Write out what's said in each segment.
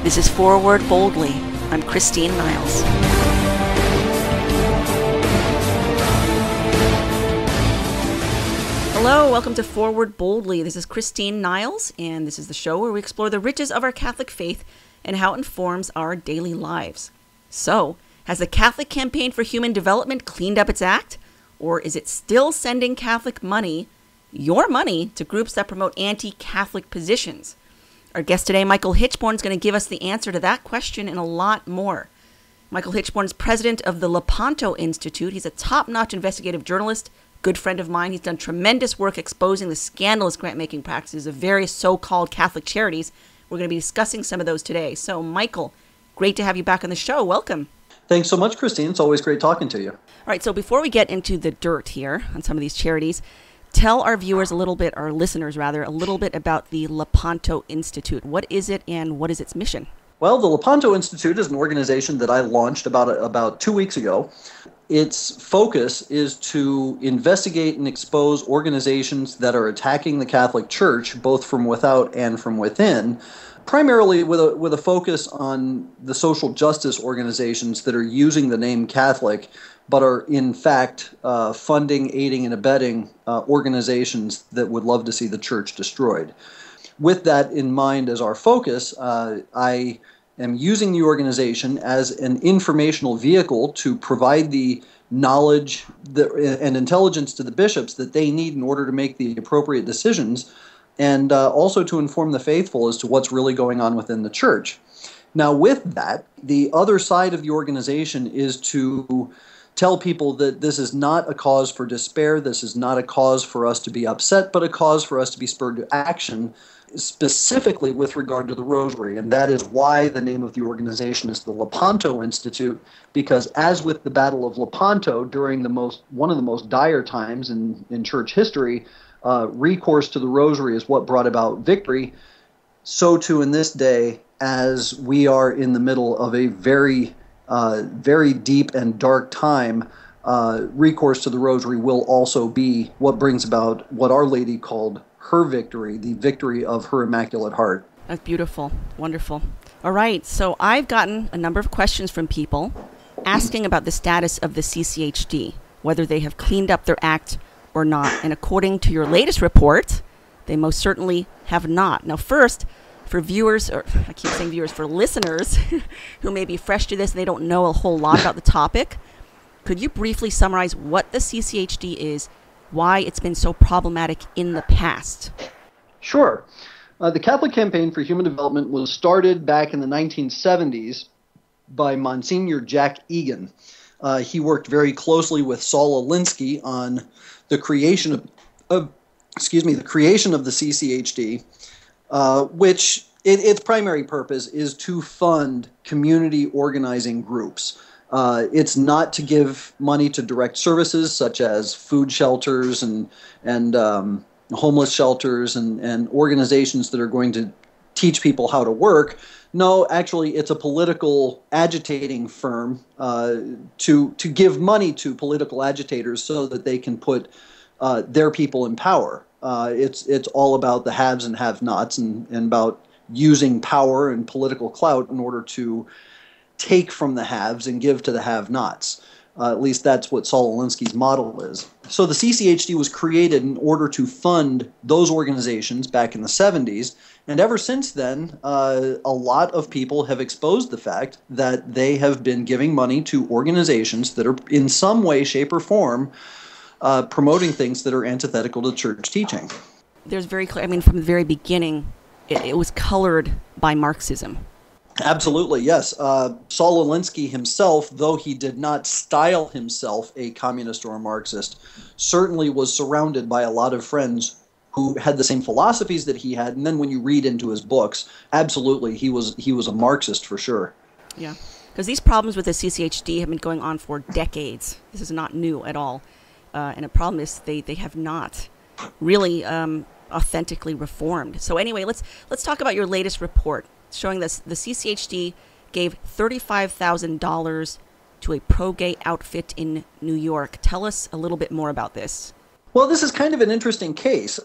This is Forward Boldly. I'm Christine Niles. Hello, welcome to Forward Boldly. This is Christine Niles, and this is the show where we explore the riches of our Catholic faith and how it informs our daily lives. So, has the Catholic Campaign for Human Development cleaned up its act? Or is it still sending Catholic money, your money, to groups that promote anti-Catholic positions? Our guest today, Michael Hichborn, is going to give us the answer to that question and a lot more. Michael Hichborn is president of the Lepanto Institute. He's a top-notch investigative journalist, good friend of mine. He's done tremendous work exposing the scandalous grant-making practices of various so-called Catholic charities. We're going to be discussing some of those today. So, Michael, great to have you back on the show. Welcome. Thanks so much, Christine. It's always great talking to you. All right, so before we get into the dirt here on some of these charities, tell our viewers a little bit, our listeners rather, a little bit about the Lepanto Institute. What is it and what is its mission? Well, the Lepanto Institute is an organization that I launched about 2 weeks ago. Its focus is to investigate and expose organizations that are attacking the Catholic Church, both from without and from within, primarily with a focus on the social justice organizations that are using the name Catholic, but are in fact funding, aiding, and abetting organizations that would love to see the Church destroyed. With that in mind as our focus, I am using the organization as an informational vehicle to provide the knowledge and intelligence to the bishops that they need in order to make the appropriate decisions, and also to inform the faithful as to what's really going on within the Church. Now, with that, the other side of the organization is to tell people that this is not a cause for despair, this is not a cause for us to be upset, but a cause for us to be spurred to action, specifically with regard to the Rosary. And that is why the name of the organization is the Lepanto Institute, because as with the Battle of Lepanto, during one of the most dire times in church history, recourse to the Rosary is what brought about victory. So too in this day, as we are in the middle of a very deep and dark time, recourse to the Rosary will also be what brings about what Our Lady called her victory, the victory of her Immaculate Heart. That's beautiful. Wonderful. All right. So I've gotten a number of questions from people asking about the status of the CCHD, whether they have cleaned up their act or not. And according to your latest report, they most certainly have not. Now, first, for viewers, or I keep saying viewers, for listeners who may be fresh to this and they don't know a whole lot about the topic, could you briefly summarize what the CCHD is, why it's been so problematic in the past? Sure. The Catholic Campaign for Human Development was started back in the 1970s by Monsignor Jack Egan. He worked very closely with Saul Alinsky on the creation of the CCHD, which its primary purpose is to fund community organizing groups. It's not to give money to direct services such as food shelters and homeless shelters and organizations that are going to teach people how to work. No, actually, it's a political agitating firm to give money to political agitators so that they can put their people in power. It's all about the haves and have-nots and about using power and political clout in order to take from the haves and give to the have-nots. At least that's what Saul Alinsky's model is. So the CCHD was created in order to fund those organizations back in the 70s, and ever since then, a lot of people have exposed the fact that they have been giving money to organizations that are in some way, shape, or form promoting things that are antithetical to church teaching. There's very clear, from the very beginning, it was colored by Marxism. Absolutely, yes. Saul Alinsky himself, though he did not style himself a communist or a Marxist, certainly was surrounded by a lot of friends who had the same philosophies that he had. And then when you read into his books, absolutely, he was a Marxist for sure. Yeah, because these problems with the CCHD have been going on for decades. This is not new at all. And the problem is they have not really authentically reformed. So anyway, let's talk about your latest report showing that the CCHD gave $35,000 to a pro-gay outfit in New York. Tell us a little bit more about this. Well, this is kind of an interesting case.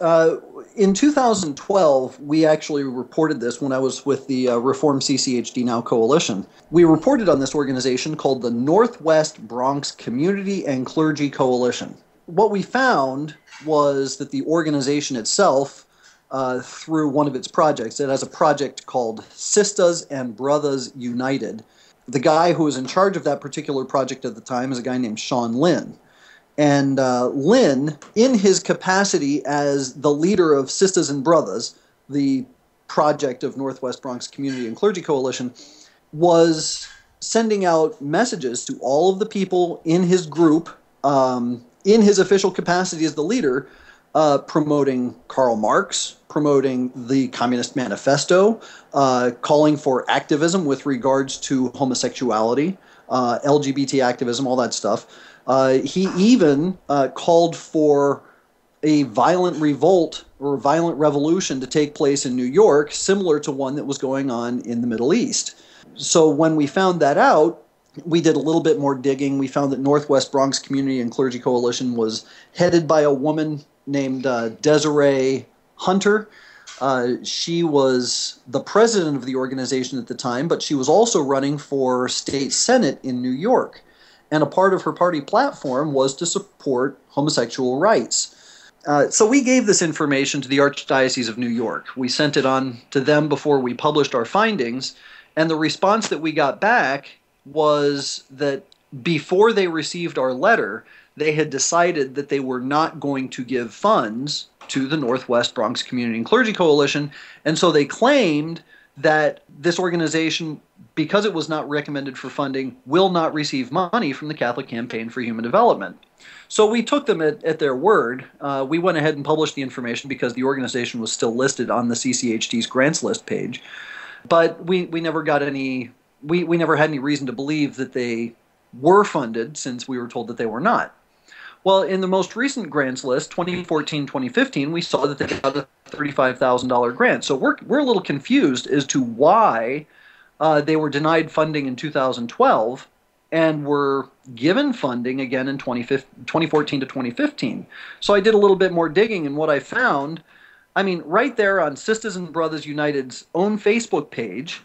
in 2012, we actually reported this when I was with the Reform CCHD Now Coalition. We reported on this organization called the Northwest Bronx Community and Clergy Coalition. What we found was that the organization itself, through one of its projects, it has a project called Sisters and Brothers United. The guy who was in charge of that particular project at the time is a guy named Sean Lynn. And Lynn, in his capacity as the leader of Sisters and Brothers, the project of Northwest Bronx Community and Clergy Coalition, was sending out messages to all of the people in his group, in his official capacity as the leader, promoting Karl Marx, promoting the Communist Manifesto, calling for activism with regards to homosexuality, LGBT activism, all that stuff. He even called for a violent revolt or violent revolution to take place in New York, similar to one that was going on in the Middle East. So when we found that out, we did a little bit more digging. We found that Northwest Bronx Community and Clergy Coalition was headed by a woman named Desiree Hunter. She was the president of the organization at the time, but she was also running for state senate in New York. And a part of her party platform was to support homosexual rights. So we gave this information to the Archdiocese of New York. We sent it on to them before we published our findings, and the response that we got back was that before they received our letter, they had decided that they were not going to give funds to the Northwest Bronx Community and Clergy Coalition, and so they claimed that this organization, because it was not recommended for funding, will not receive money from the Catholic Campaign for Human Development. So we took them at their word. We went ahead and published the information because the organization was still listed on the CCHD's grants list page. But we never got any, we never had any reason to believe that they were funded, since we were told that they were not. Well, in the most recent grants list, 2014-2015, we saw that they got a $35,000 grant. So we're a little confused as to why they were denied funding in 2012 and were given funding again in 2014 to 2015. So I did a little bit more digging, and what I found, I mean, right there on Sisters and Brothers United's own Facebook page,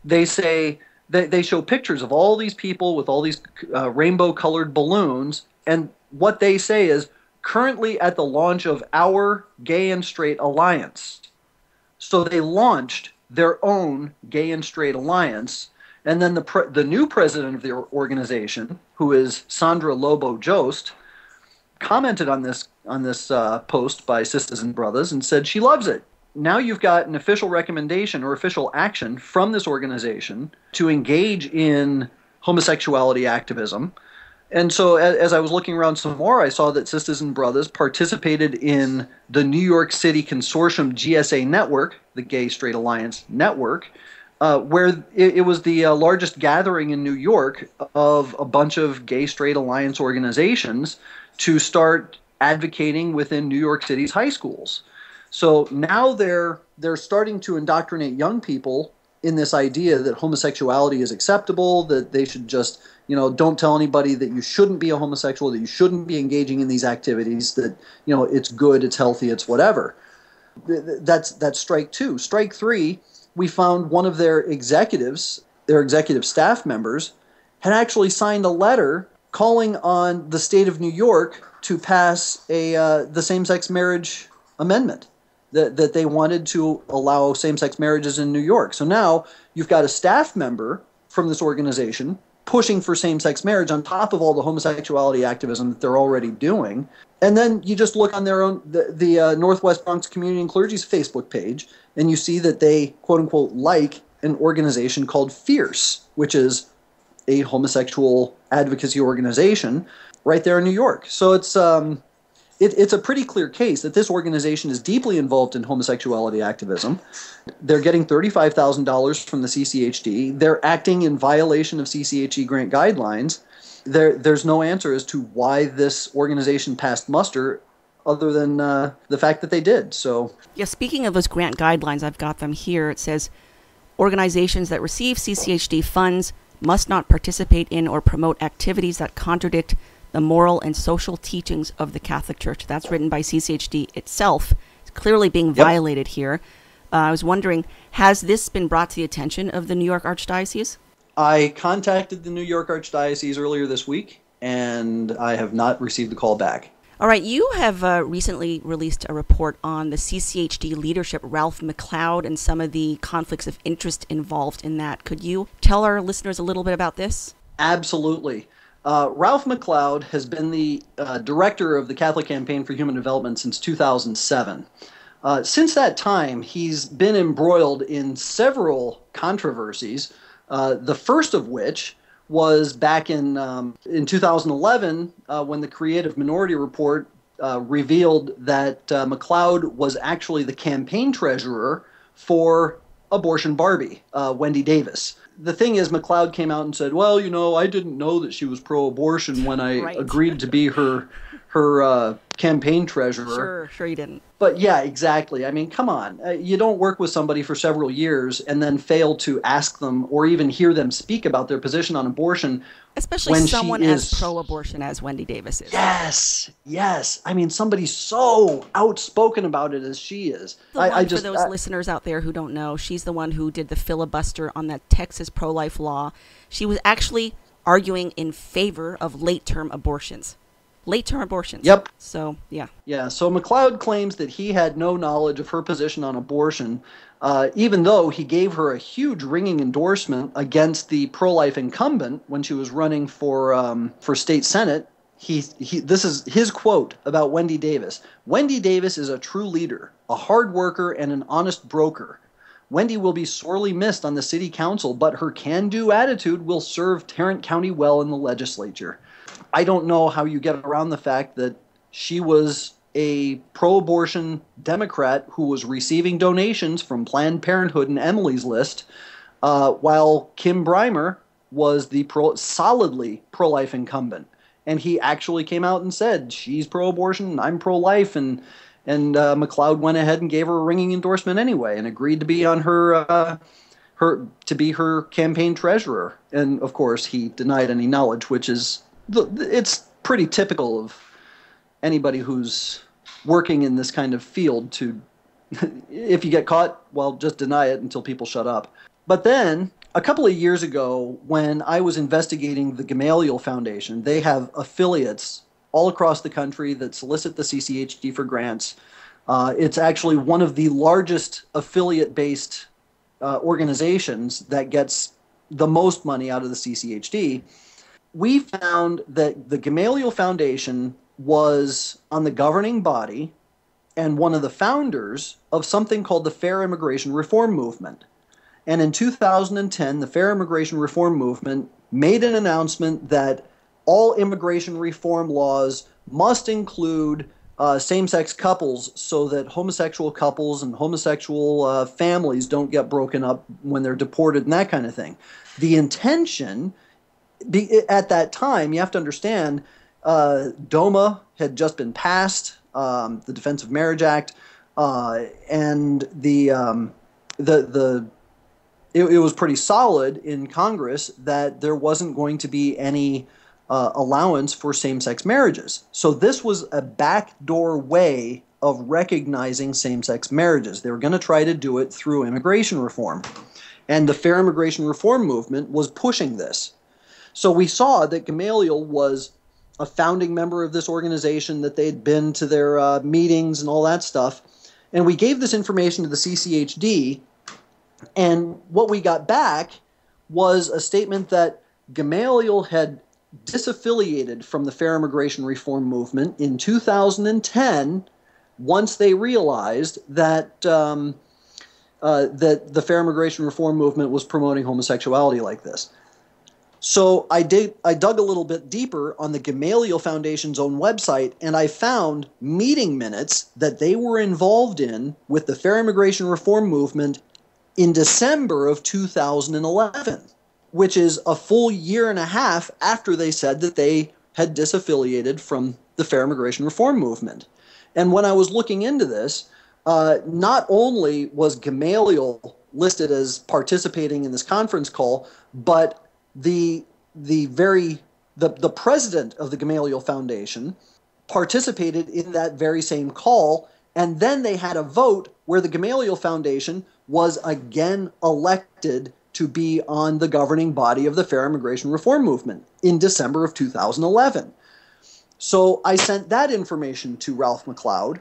they say that they show pictures of all these people with all these rainbow-colored balloons, and what they say is, currently at the launch of our Gay and Straight Alliance. So they launched their own Gay and Straight Alliance, and then the new president of the organization, who is Sandra Lobo Jost, commented on this post by Sisters and Brothers and said she loves it. Now you've got an official recommendation or official action from this organization to engage in homosexuality activism. And so as I was looking around some more, I saw that Sisters and Brothers participated in the New York City Consortium GSA network, the Gay Straight Alliance network, where it was the largest gathering in New York of a bunch of Gay Straight Alliance organizations to start advocating within New York City's high schools. So now they're starting to indoctrinate young people in this idea that homosexuality is acceptable, that they should just, don't tell anybody that you shouldn't be a homosexual, that you shouldn't be engaging in these activities, that, it's good, it's healthy, it's whatever. That's strike two. Strike three, we found one of their executives, their executive staff members, had actually signed a letter calling on the state of New York to pass the same-sex marriage amendment, that they wanted to allow same-sex marriages in New York. So now you've got a staff member from this organization pushing for same-sex marriage on top of all the homosexuality activism that they're already doing. And then you just look on their own, the Northwest Bronx Community and Clergy's Facebook page, and you see that they, quote-unquote, like an organization called Fierce, which is a homosexual advocacy organization right there in New York. So it's a pretty clear case that this organization is deeply involved in homosexuality activism. They're getting $35,000 from the CCHD. They're acting in violation of CCHD grant guidelines. There's no answer as to why this organization passed muster other than the fact that they did. So, yeah, speaking of those grant guidelines, I've got them here. It says organizations that receive CCHD funds must not participate in or promote activities that contradict the moral and social teachings of the Catholic Church. That's written by CCHD itself. clearly being violated here. I was wondering, has this been brought to the attention of the New York Archdiocese? I contacted the New York Archdiocese earlier this week, and I have not received a call back. All right, you have recently released a report on the CCHD leadership, Ralph McCloud, and some of the conflicts of interest involved in that. Could you tell our listeners a little bit about this? Absolutely. Ralph McCloud has been the director of the Catholic Campaign for Human Development since 2007. Since that time, he's been embroiled in several controversies, the first of which was back in 2011 when the Creative Minority Report revealed that McCloud was actually the campaign treasurer for Abortion Barbie, Wendy Davis. The thing is, McCloud came out and said, well, I didn't know that she was pro-abortion when I agreed to be her campaign treasurer. Sure you didn't. But yeah, exactly. I mean, come on. You don't work with somebody for several years and then fail to ask them or even hear them speak about their position on abortion. Especially when someone as pro-abortion as Wendy Davis is. Yes. I mean, somebody so outspoken about it as she is. For those listeners out there who don't know, she's the one who did the filibuster on that Texas pro-life law. She was actually arguing in favor of late-term abortions. Yep. So, yeah. Yeah, so McCloud claims that he had no knowledge of her position on abortion, even though he gave her a huge ringing endorsement against the pro-life incumbent when she was running for state senate. This is his quote about Wendy Davis. Wendy Davis is a true leader, a hard worker, and an honest broker. Wendy will be sorely missed on the city council, but her can-do attitude will serve Tarrant County well in the legislature. I don't know how you get around the fact that she was a pro-abortion Democrat who was receiving donations from Planned Parenthood and Emily's List, while Kim Breimer was the solidly pro-life incumbent. And he actually came out and said, she's pro-abortion, I'm pro-life, and McCloud went ahead and gave her a ringing endorsement anyway and agreed to be on her campaign treasurer. And of course, he denied any knowledge, which is it's pretty typical of anybody who's working in this kind of field to, if you get caught, well, just deny it until people shut up. But then, a couple of years ago, when I was investigating the Gamaliel Foundation, they have affiliates all across the country that solicit the CCHD for grants. It's actually one of the largest affiliate-based organizations that gets the most money out of the CCHD. We found that the Gamaliel Foundation was on the governing body and one of the founders of something called the Fair Immigration Reform Movement. And in 2010, the Fair Immigration Reform Movement made an announcement that all immigration reform laws must include same-sex couples so that homosexual couples and homosexual families don't get broken up when they're deported and that kind of thing. The intention at that time, you have to understand, DOMA had just been passed, the Defense of Marriage Act, and it was pretty solid in Congress that there wasn't going to be any allowance for same-sex marriages. So this was a backdoor way of recognizing same-sex marriages. They were going to try to do it through immigration reform. And the Fair Immigration Reform Movement was pushing this. So we saw that Gamaliel was a founding member of this organization, that they'd been to their meetings and all that stuff. And we gave this information to the CCHD, and what we got back was a statement that Gamaliel had disaffiliated from the Fair Immigration Reform Movement in 2010 once they realized that that the Fair Immigration Reform Movement was promoting homosexuality like this. So I dug a little bit deeper on the Gamaliel Foundation's own website, and I found meeting minutes that they were involved in with the Fair Immigration Reform Movement in December of 2011, which is a full year and a half after they said that they had disaffiliated from the Fair Immigration Reform Movement. And when I was looking into this, not only was Gamaliel listed as participating in this conference call, but the president of the Gamaliel Foundation participated in that very same call And then they had a vote where the Gamaliel Foundation was again elected to be on the governing body of the Fair Immigration Reform Movement in December of 2011. So I sent that information to Ralph McCloud.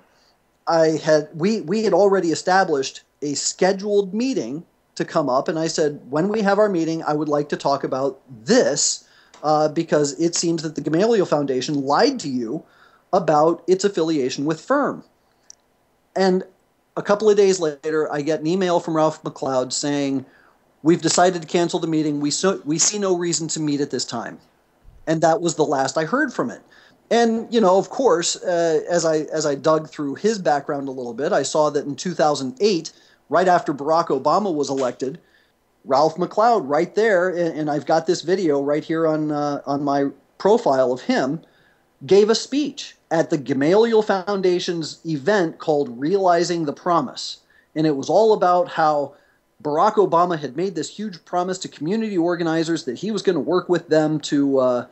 We had already established a scheduled meeting to come up, and I said, when we have our meeting, I would like to talk about this because it seems that the Gamaliel Foundation lied to you about its affiliation with FIRM. And a couple of days later, I get an email from Ralph McCloud saying, we've decided to cancel the meeting. We see no reason to meet at this time. And that was the last I heard from it. And, of course, as I dug through his background a little bit, I saw that in 2008, right after Barack Obama was elected, Ralph McCloud right there, and I've got this video right here on my profile of him, gave a speech at the Gamaliel Foundation's event called Realizing the Promise. And it was all about how Barack Obama had made this huge promise to community organizers that he was going to work with them to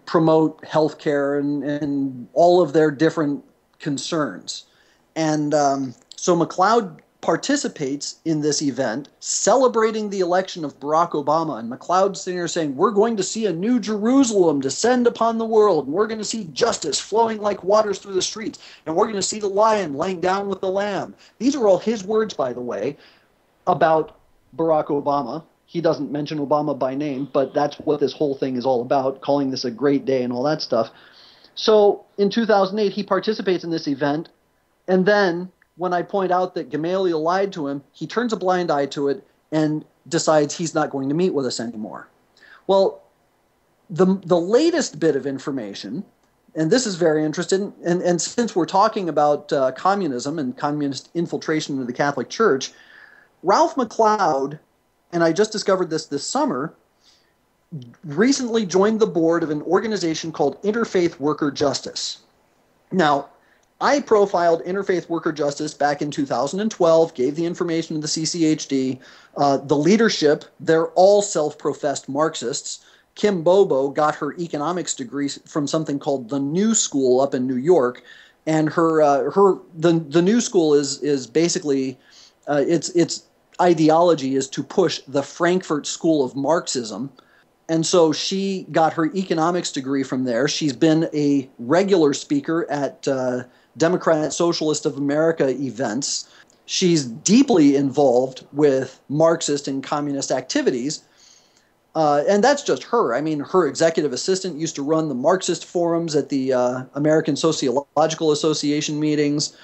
promote healthcare and all of their different concerns. And so McCloud participates in this event celebrating the election of Barack Obama, and McCloud's sitting there saying, we're going to see a new Jerusalem descend upon the world, and we're going to see justice flowing like waters through the streets, and we're going to see the lion laying down with the lamb. These are all his words, by the way, about Barack Obama. He doesn't mention Obama by name, but that's what this whole thing is all about, calling this a great day and all that stuff. So in 2008, he participates in this event, and then when I point out that Gamaliel lied to him, he turns a blind eye to it and decides he's not going to meet with us anymore. Well, the latest bit of information, and this is very interesting, and since we're talking about communism and communist infiltration into the Catholic Church, Ralph McCloud, and I just discovered this summer, recently joined the board of an organization called Interfaith Worker Justice. Now, I profiled Interfaith Worker Justice back in 2012, gave the information to the CCHD. The leadership, they're all self-professed Marxists. Kim Bobo got her economics degree from something called the New School up in New York, and the New School is basically its ideology is to push the Frankfurt School of Marxism. And so she got her economics degree from there. She's been a regular speaker at Democrat Socialist of America events. She's deeply involved with Marxist and communist activities. And that's just her. I mean, her executive assistant used to run the Marxist forums at the American Sociological Association meetings.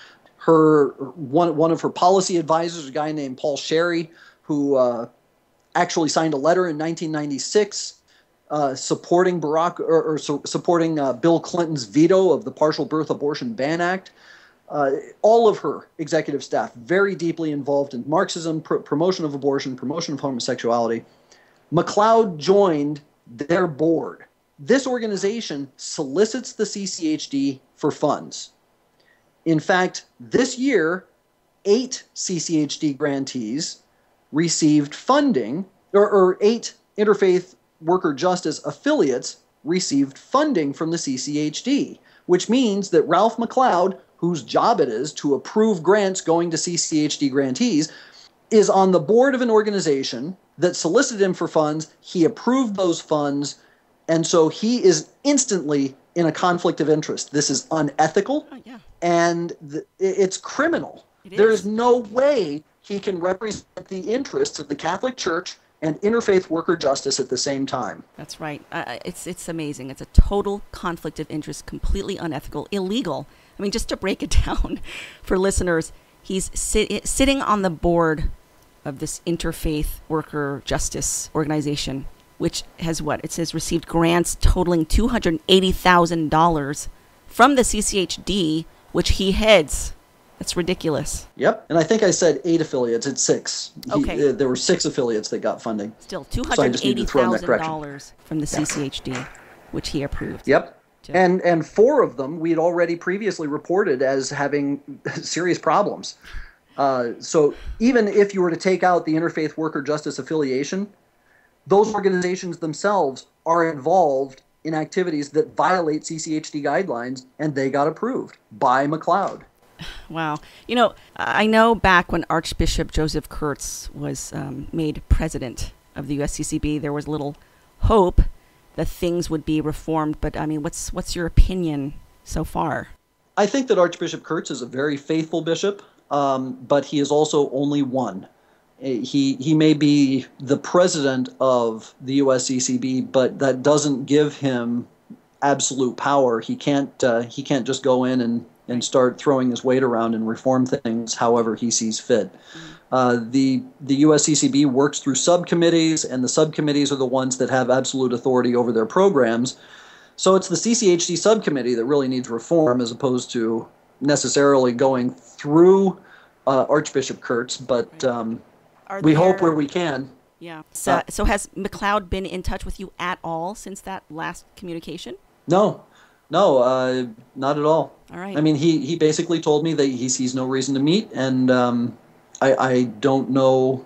One of her policy advisors, a guy named Paul Sherry, who actually signed a letter in 1996 supporting supporting Bill Clinton's veto of the Partial Birth Abortion Ban Act. All of her executive staff very deeply involved in Marxism, promotion of abortion, promotion of homosexuality. McCloud joined their board. This organization solicits the CCHD for funds. In fact, this year, 8 CCHD grantees received funding, or 8 Interfaith Worker Justice affiliates received funding from the CCHD, which means that Ralph McCloud, whose job it is to approve grants going to CCHD grantees, is on the board of an organization that solicited him for funds. He approved those funds, and so he is instantly in a conflict of interest. This is unethical, and it's criminal. There is no way he can represent the interests of the Catholic Church and Interfaith Worker Justice at the same time. That's right. It's amazing. It's a total conflict of interest, completely unethical, illegal. I mean, just to break it down for listeners, he's sitting on the board of this Interfaith Worker Justice organization, which has it says received grants totaling $280,000 from the CCHD, which he heads. That's ridiculous. Yep. And I think I said 8 affiliates. It's 6. Okay. There were 6 affiliates that got funding. Still $280,000 from the CCHD, which he approved. Yep. And 4 of them we had already previously reported as having serious problems. So even if you were to take out the Interfaith Worker Justice affiliation, those organizations themselves are involved in activities that violate CCHD guidelines, and they got approved by McCloud. Wow. I know back when Archbishop Joseph Kurtz was made president of the USCCB, there was little hope that things would be reformed. But I mean, what's your opinion so far? I think that Archbishop Kurtz is a very faithful bishop, but he is also only one. He may be the president of the USCCB, but that doesn't give him absolute power. He can't just go in and start throwing his weight around and reform things however he sees fit. The USCCB works through subcommittees, and the subcommittees are the ones that have absolute authority over their programs. So it's the CCHD subcommittee that really needs reform, as opposed to necessarily going through Archbishop Kurtz. But we hope where we can. Yeah. So has McCloud been in touch with you at all since that last communication? No, not at all. All right. I mean, he basically told me that he sees no reason to meet, and I don't know.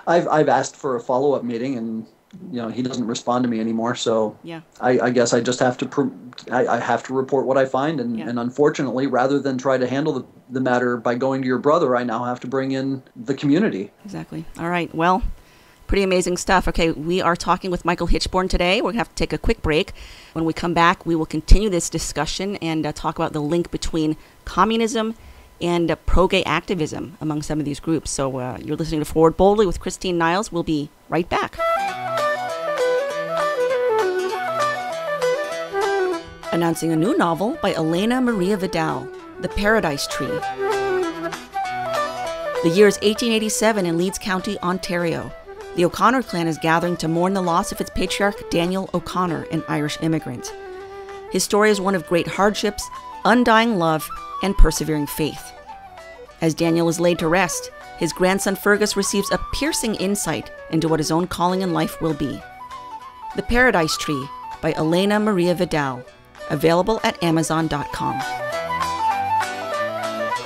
I've asked for a follow-up meeting, and he doesn't respond to me anymore. So yeah. I guess I just have to I have to report what I find, and unfortunately, rather than try to handle the matter by going to your brother, I now have to bring in the community. Exactly. All right. Well, pretty amazing stuff. Okay, we are talking with Michael Hichborn today. We're going to have to take a quick break. When we come back, we will continue this discussion and talk about the link between communism and pro-gay activism among some of these groups. So you're listening to Forward Boldly with Christine Niles. We'll be right back. Announcing a new novel by Elena Maria Vidal, The Paradise Tree. The year is 1887 in Leeds County, Ontario. The O'Connor clan is gathering to mourn the loss of its patriarch Daniel O'Connor, an Irish immigrant. His story is one of great hardships, undying love, and persevering faith. As Daniel is laid to rest, his grandson Fergus receives a piercing insight into what his own calling in life will be. The Paradise Tree by Elena Maria Vidal, available at Amazon.com.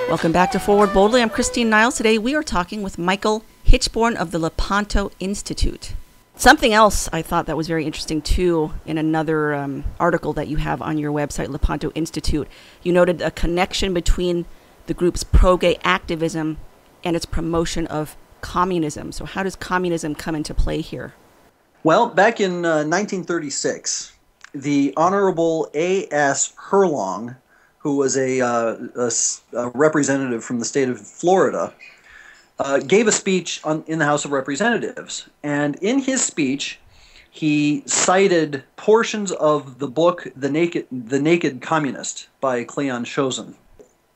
Welcome back to Forward Boldly. I'm Christine Niles. Today we are talking with Michael Hichborn of the Lepanto Institute. Something else I thought that was very interesting too, in another article that you have on your website, Lepanto Institute, you noted a connection between the group's pro-gay activism and its promotion of communism. So how does communism come into play here? Well, back in 1936, the Honorable A.S. Herlong, who was a representative from the state of Florida, gave a speech in the House of Representatives. And in his speech, he cited portions of the book The Naked Communist by Cleon Chosin.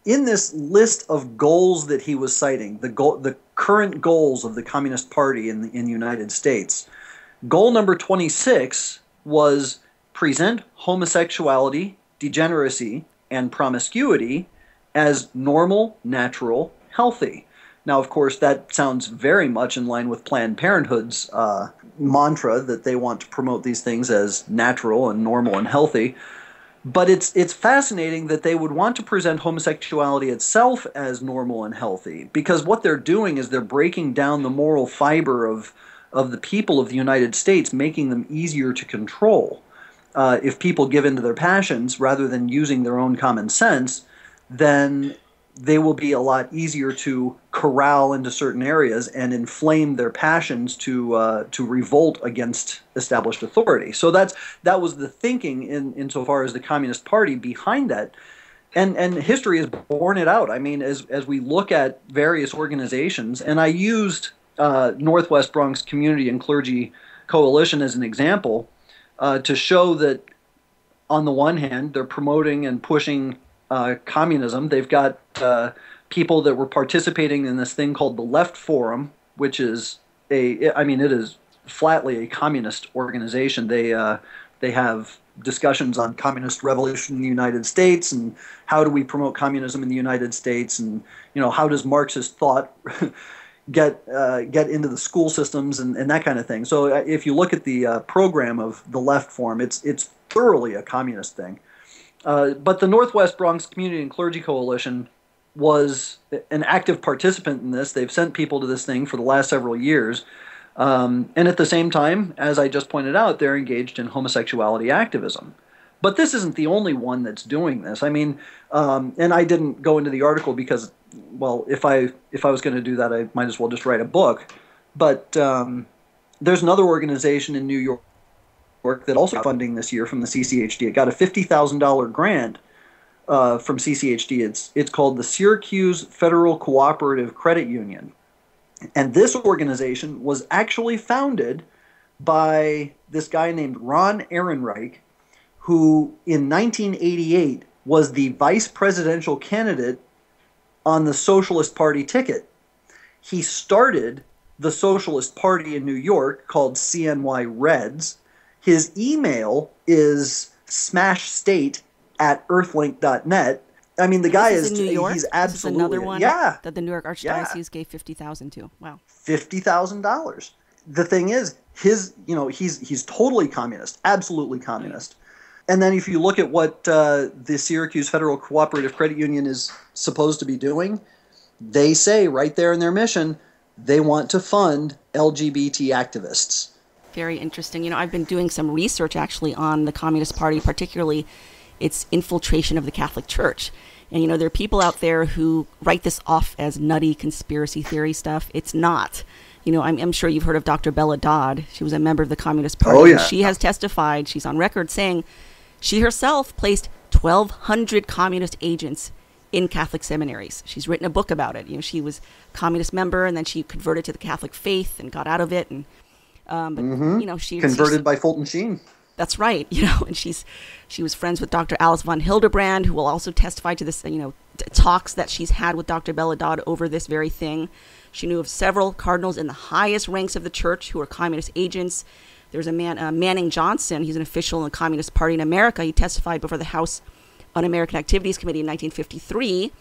In this list of goals that he was citing, the current goals of the Communist Party in the United States, goal number 26 was present homosexuality, degeneracy, and promiscuity as normal, natural, healthy. Now, of course, that sounds very much in line with Planned Parenthood's mantra that they want to promote these things as natural and normal and healthy. But it's fascinating that they would want to present homosexuality itself as normal and healthy, because what they're doing is they're breaking down the moral fiber of the people of the United States, making them easier to control. If people give in to their passions rather than using their own common sense, then they will be a lot easier to corral into certain areas and inflame their passions to revolt against established authority. So that was the thinking insofar as the Communist Party behind that. And history has borne it out. I mean, as we look at various organizations, and I used Northwest Bronx Community and Clergy Coalition as an example, to show that on the one hand, they're promoting and pushing communism. They've got people that were participating in this thing called the Left Forum, which is it is flatly a communist organization. They have discussions on communist revolution in the United States and how do we promote communism in the United States, and how does Marxist thought get into the school systems and that kind of thing. So if you look at the program of the Left Forum, it's thoroughly a communist thing. But the Northwest Bronx Community and Clergy Coalition was an active participant in this. They've sent people to this thing for the last several years. And at the same time, as I just pointed out, they're engaged in homosexuality activism. But this isn't the only one that's doing this. I mean, and I didn't go into the article because, well, if I was going to do that, I might as well just write a book. But there's another organization in New York that also got funding this year from the CCHD. It got a $50,000 grant from CCHD. It's called the Syracuse Federal Cooperative Credit Union. And this organization was actually founded by this guy named Ron Ehrenreich, who in 1988 was the vice presidential candidate on the Socialist Party ticket. He started the Socialist Party in New York called CNY Reds. His email is smashstate@earthlink.net. I mean, the guy is in New York? He's absolutely, this is another one that the New York Archdiocese gave $50,000 to. Wow. $50,000. The thing is, he's totally communist, absolutely communist. And then if you look at what the Syracuse Federal Cooperative Credit Union is supposed to be doing, they say right there in their mission, they want to fund LGBT activists. Very interesting. I've been doing some research actually on the Communist Party, particularly its infiltration of the Catholic Church. And, there are people out there who write this off as nutty conspiracy theory stuff. It's not. I'm sure you've heard of Dr. Bella Dodd. She was a member of the Communist Party. Oh, yeah. She has testified, she's on record saying she herself placed 1,200 communist agents in Catholic seminaries. She's written a book about it. She was a communist member, and then she converted to the Catholic faith and got out of it. And she converted by Fulton Sheen. That's right. And she was friends with Dr. Alice von Hildebrand, who will also testify to this. Talks that she's had with Dr. Bella Dodd over this very thing. She knew of several cardinals in the highest ranks of the church who were communist agents. There's a man, Manning Johnson. He's an official in the Communist Party in America. He testified before the House Un-American Activities Committee in 1953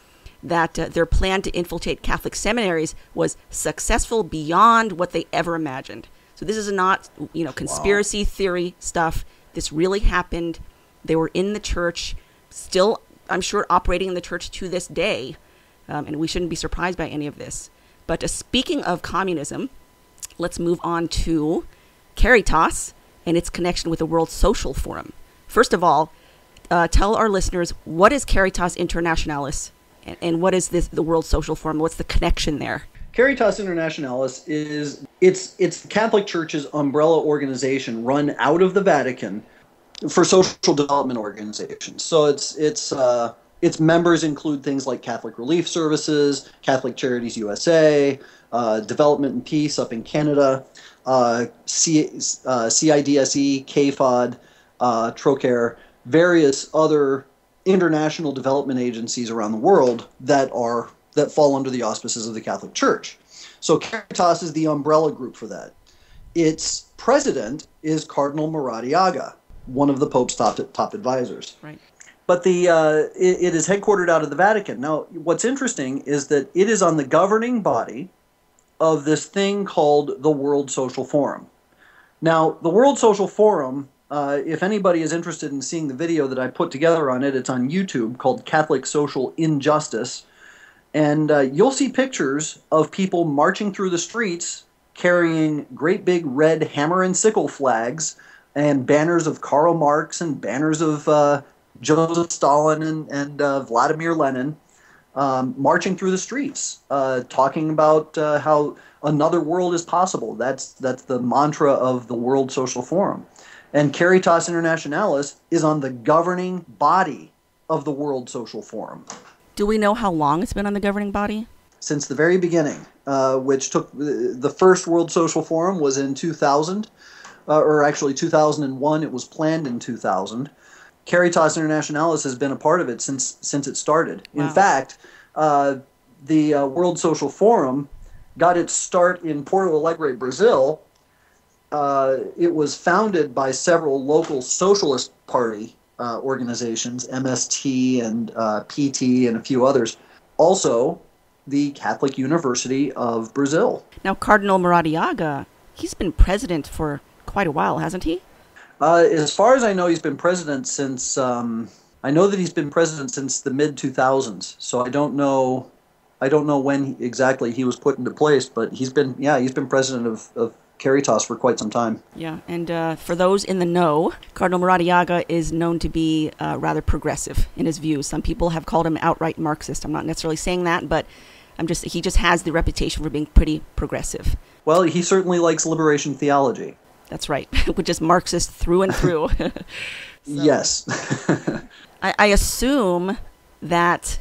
that their plan to infiltrate Catholic seminaries was successful beyond what they ever imagined. So this is not, conspiracy theory stuff. This really happened. They were in the church, still, I'm sure, operating in the church to this day. And we shouldn't be surprised by any of this. But speaking of communism, let's move on to Caritas and its connection with the World Social Forum. First of all, tell our listeners, what is Caritas Internationalis and what is the World Social Forum? What's the connection there? Caritas Internationalis is the Catholic Church's umbrella organization run out of the Vatican for social development organizations. So its members include things like Catholic Relief Services, Catholic Charities USA, Development and Peace up in Canada, CIDSE, KFOD, Trocare, various other international development agencies around the world that fall under the auspices of the Catholic Church. So Caritas is the umbrella group for that. Its president is Cardinal Maradiaga, one of the Pope's top advisors. Right. But it is headquartered out of the Vatican. Now, what's interesting is that it is on the governing body of this thing called the World Social Forum. Now, the World Social Forum, if anybody is interested in seeing the video that I put together on it, it's on YouTube called Catholic Social Injustice. And you'll see pictures of people marching through the streets carrying great big red hammer and sickle flags and banners of Karl Marx and banners of Joseph Stalin and Vladimir Lenin, marching through the streets, talking about how another world is possible. That's the mantra of the World Social Forum. And Caritas Internationalis is on the governing body of the World Social Forum. Do we know how long it's been on the governing body? Since the very beginning, which took the first World Social Forum was in 2000, or actually 2001. It was planned in 2000. Caritas Internationalis has been a part of it since it started. Wow. In fact, the World Social Forum got its start in Porto Alegre, Brazil. It was founded by several local Socialist Party organizations, MST and PT and a few others. Also, the Catholic University of Brazil. Now, Cardinal Maradiaga, he's been president for quite a while, hasn't he? As far as I know, he's been president since, I know that he's been president since the mid-2000s, so I don't know when exactly he was put into place, but he's been president of Caritas for quite some time. Yeah, and for those in the know, Cardinal Maradiaga is known to be rather progressive in his views. Some people have called him outright Marxist. I'm not necessarily saying that, but he just has the reputation for being pretty progressive. Well, he certainly likes liberation theology. That's right, which is Marxist through and through. Yes. I assume that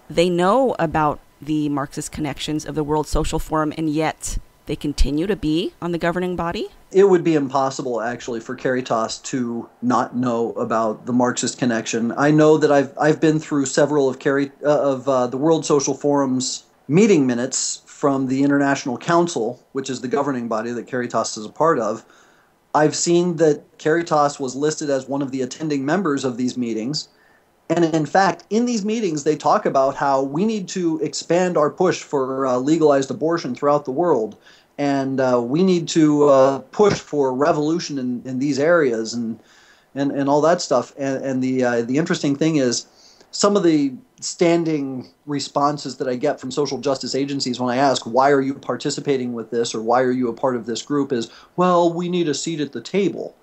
they know about the Marxist connections of the World Social Forum, and yet they continue to be on the governing body? It would be impossible, actually, for Caritas to not know about the Marxist connection. I know that I've been through several of the World Social Forum's meeting minutes from the International Council, which is the governing body that Caritas is a part of. I've seen that Caritas was listed as one of the attending members of these meetings. And in fact, in these meetings, they talk about how we need to expand our push for legalized abortion throughout the world. And we need to push for revolution in these areas and all that stuff. And the interesting thing is, some of the standing responses that I get from social justice agencies when I ask, why are you participating with this, or why are you a part of this group, is, well, we need a seat at the table.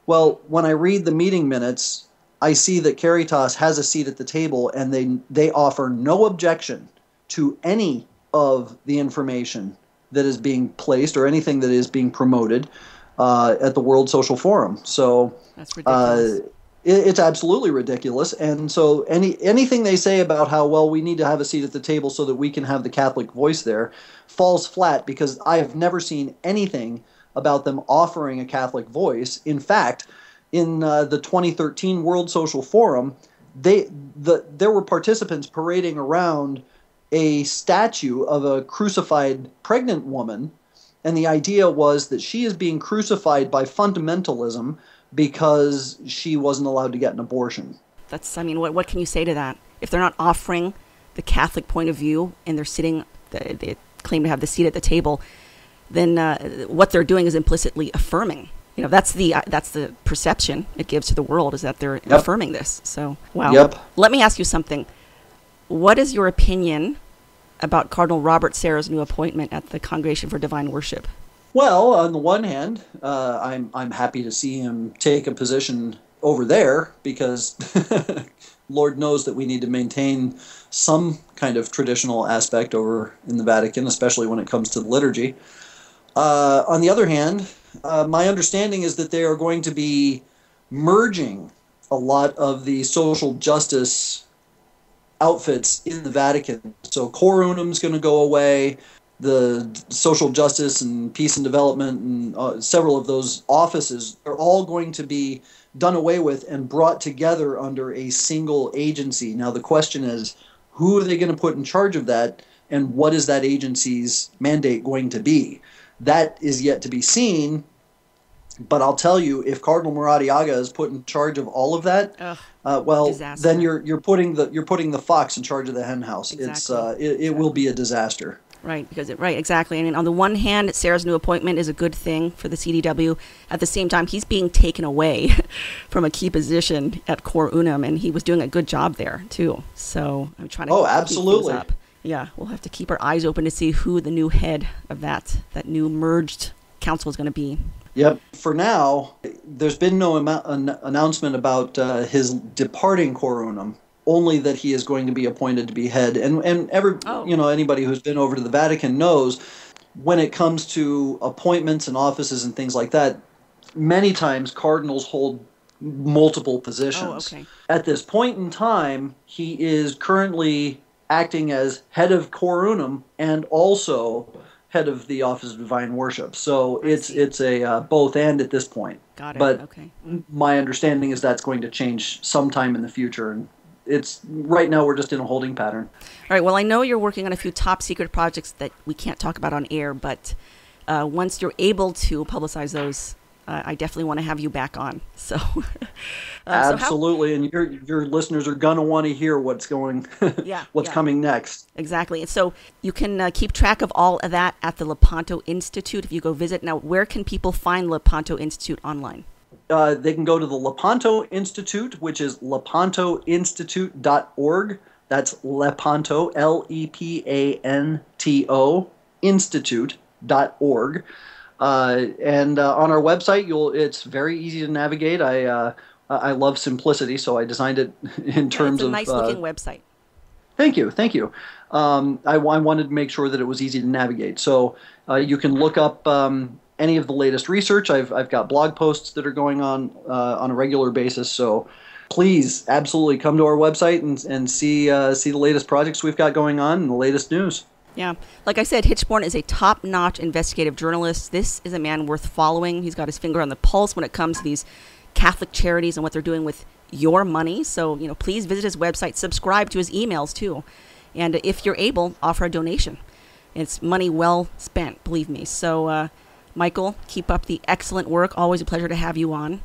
Well, when I read the meeting minutes, I see that Caritas has a seat at the table, and they offer no objection to any of the information that is being placed or anything that is being promoted at the World Social Forum. So that's ridiculous. It's absolutely ridiculous. And so anything they say about how, well, we need to have a seat at the table so that we can have the Catholic voice there falls flat, because I have never seen anything about them offering a Catholic voice. In fact, in the 2013 World Social Forum, there were participants parading around a statue of a crucified pregnant woman, and the idea was that she is being crucified by fundamentalism because she wasn't allowed to get an abortion. What can you say to that? If they're not offering the Catholic point of view and they claim to have the seat at the table, then what they're doing is implicitly affirming. That's the perception it gives to the world, is that they're affirming this. So, wow. Yep. Let me ask you something. What is your opinion about Cardinal Robert Serra's new appointment at the Congregation for Divine Worship? Well, on the one hand, I'm happy to see him take a position over there, because Lord knows that we need to maintain some kind of traditional aspect over in the Vatican, especially when it comes to the liturgy. On the other hand, my understanding is that they are going to be merging a lot of the social justice outfits in the Vatican. So Cor Unum is going to go away. The social justice and peace and development and several of those offices are all going to be done away with and brought together under a single agency. Now the question is, who are they going to put in charge of that, and what is that agency's mandate going to be? That is yet to be seen. But I'll tell you, if Cardinal Maradiaga is put in charge of all of that, disaster. Then you're putting the fox in charge of the hen house. Exactly. It will be a disaster. Right, exactly. I mean, on the one hand, Sarah's new appointment is a good thing for the CDW. At the same time, he's being taken away from a key position at Cor Unum, and he was doing a good job there too. So I'm trying to keep absolutely. things up. Yeah, we'll have to keep our eyes open to see who the new head of that new merged council is going to be. Yep. For now, there's been no announcement about his departing Cor Unum. Only that he is going to be appointed to be head. And anybody who's been over to the Vatican knows, when it comes to appointments and offices and things like that, many times cardinals hold multiple positions. Oh, okay. At this point in time, he is currently acting as head of Cor Unum and also head of the Office of Divine Worship. So it's a both and at this point. Got it. But okay. My understanding is that's going to change sometime in the future, and it's right now we're just in a holding pattern. All right. Well, I know you're working on a few top secret projects that we can't talk about on air, but once you're able to publicize those, I definitely want to have you back on. So, absolutely, and your listeners are gonna want to hear what's going, what's coming next. Exactly. And so you can keep track of all of that at the Lepanto Institute if you go visit. Now, where can people find Lepanto Institute online? They can go to the Lepanto Institute, which is lepantoinstitute.org. That's Lepanto, Lepanto, institute.org. And on our website, it's very easy to navigate. I love simplicity, so I designed it in terms of... It's a nice-looking website. Thank you. I wanted to make sure that it was easy to navigate. So you can look up any of the latest research. I've got blog posts that are going on a regular basis. So please, absolutely come to our website and see the latest projects we've got going on and the latest news. Yeah. Like I said, Hichborn is a top-notch investigative journalist. This is a man worth following. He's got his finger on the pulse when it comes to these Catholic charities and what they're doing with your money. So, please visit his website, subscribe to his emails too. And if you're able, offer a donation. It's money well spent, believe me. So, Michael, keep up the excellent work. Always a pleasure to have you on.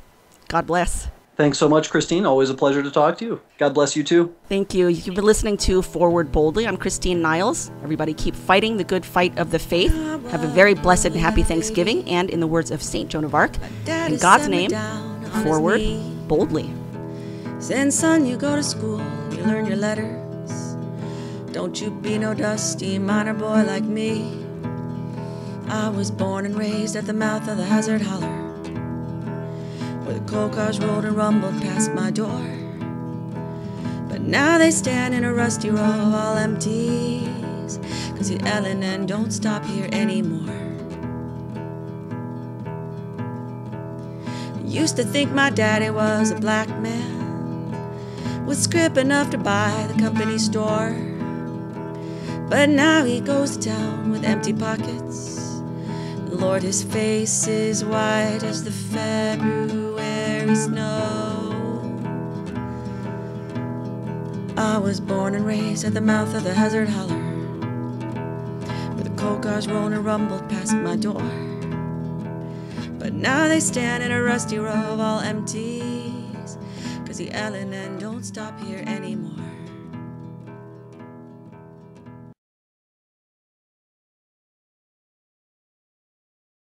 God bless. Thanks so much, Christine. Always a pleasure to talk to you. God bless you too. Thank you. You've been listening to Forward Boldly. I'm Christine Niles. Everybody keep fighting the good fight of the faith. Have a very blessed and happy Thanksgiving. And in the words of St. Joan of Arc, in God's name, forward boldly. Then, son, you go to school, you learn your letters. Don't you be no dusty miner boy like me. I was born and raised at the mouth of the Hazard Holler, where the coal cars rolled and rumbled past my door. But now they stand in a rusty row of all empties, 'cause the L&N don't stop here anymore. I used to think my daddy was a black man with scrip enough to buy the company store. But now he goes to town with empty pockets. Lord, his face is white as the February snow. I was born and raised at the mouth of the Hazard Holler, where the coal cars rolled and rumbled past my door. But now they stand in a rusty row of all empties, 'cause the L&N don't stop here anymore.